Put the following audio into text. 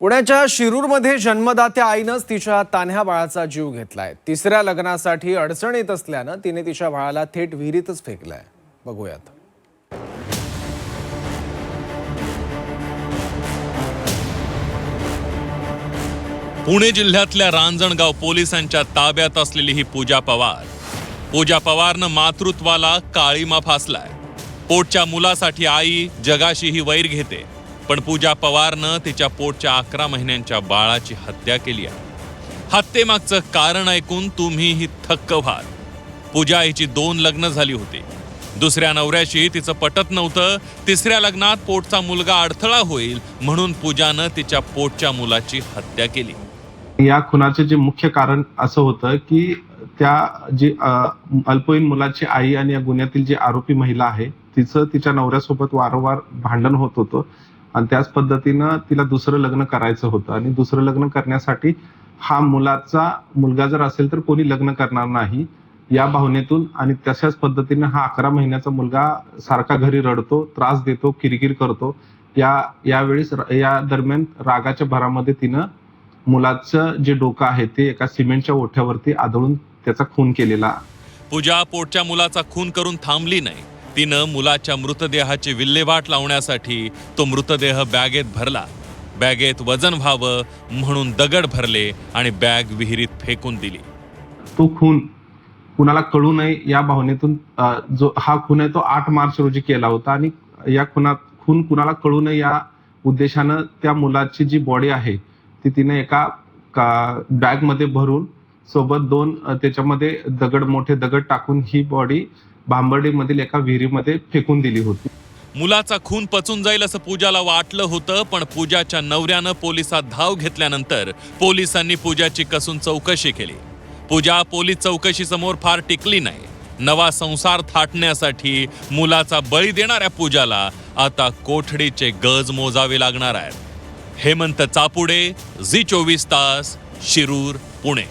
पुण्याच्या शिरूरमध्ये जन्मदात्या आईनंच तिच्या तान्ह्या बाळाचा जीव घेतलाय। तिसऱ्या लग्नासाठी अडचण येत असल्यानं तिने तिच्या बाळाला थेट विहिरीतच फेकलाय। बघूयात। पुणे जिल्ह्यातल्या रांजणगाव पोलिसांच्या ताब्यात असलेली ही पूजा पवार। पूजा पवारनं मातृत्वाला काळीमा फासलाय। पोटच्या मुलासाठी आई जगाशीही वैर घेते, पण पूजा पवारनं तिच्या पोटच्या 11 महिन्यांच्या बाळाची हत्या केली आहे। हत्येमागचं कारण ऐकून तुम्हीही थक्क व्हाल। पूजा हिची 2 लग्न झाली होती। दुसऱ्या नवऱ्याशी तिचं पटत नव्हतं। तिसऱ्या लग्नात पोटचा मुलगा अडथळा होईल म्हणून पूजानं तिच्या पोटच्या मुलाची हत्या केली। या खुनाचे जे मुख्य कारण असं होतं की त्या जी अल्पवयीन मुलाची आई आणि या गुन्ह्यातील जी आरोपी महिला आहे तिचं तिच्या नवऱ्यासोबत वारंवार भांडण होत होतं आणि त्याच पद्धतीनं तिला दुसरं लग्न करायचं होतं आणि दुसरं लग्न करण्यासाठी हा मुलगा जर असेल तर कोणी लग्न करणार नाही या भावनेतून आणि तशाच पद्धतीनं हा 11 महिन्याचा मुलगा सारखा घरी रडतो, त्रास देतो, किरकिर करतो। या दरम्यान रागाच्या भरामध्ये तिनं मुलाचं जे डोकं आहे ते एका सिमेंटच्या ओठ्यावरती आदळून त्याचा खून केलेला। पूजा पोटच्या मुलाचा खून करून थांबली नाही। तिनं मुलाच्या मृतदेहाची विल्हेवाट लावण्यासाठी तो मृतदेह बॅगेत भरला। बॅगेत वजन व्हावं म्हणून दगड भरले आणि बॅग विहिरीत फेकून दिली। तो खून कुणाला कळू नये या भावनेतून जो हा खून आहे तो 8 मार्च रोजी केला होता आणि या खून कुणाला कळू नये या उद्देशानं त्या मुलाची जी बॉडी आहे ती तिने एका बॅग मध्ये भरून सोबत 2 त्याच्यामध्ये मोठे दगड टाकून ही बॉडी भांबर्डीमधील एका विहिरीमध्ये फेकून दिली होती। मुलाचा खून पचून जाईल असं पूजाला वाटलं होतं, पण पूजाच्या नवऱ्यानं पोलिसात धाव घेतल्यानंतर पोलिसांनी पूजाची कसून चौकशी केली। पूजा पोलीस चौकशीसमोर फार टिकली नाही। नवा संसार थाटण्यासाठी मुलाचा बळी देणाऱ्या पूजाला आता कोठडीचे गज मोजावे लागणार आहेत। हेमंत चापुडे, झी 24 तास, शिरूर, पुणे।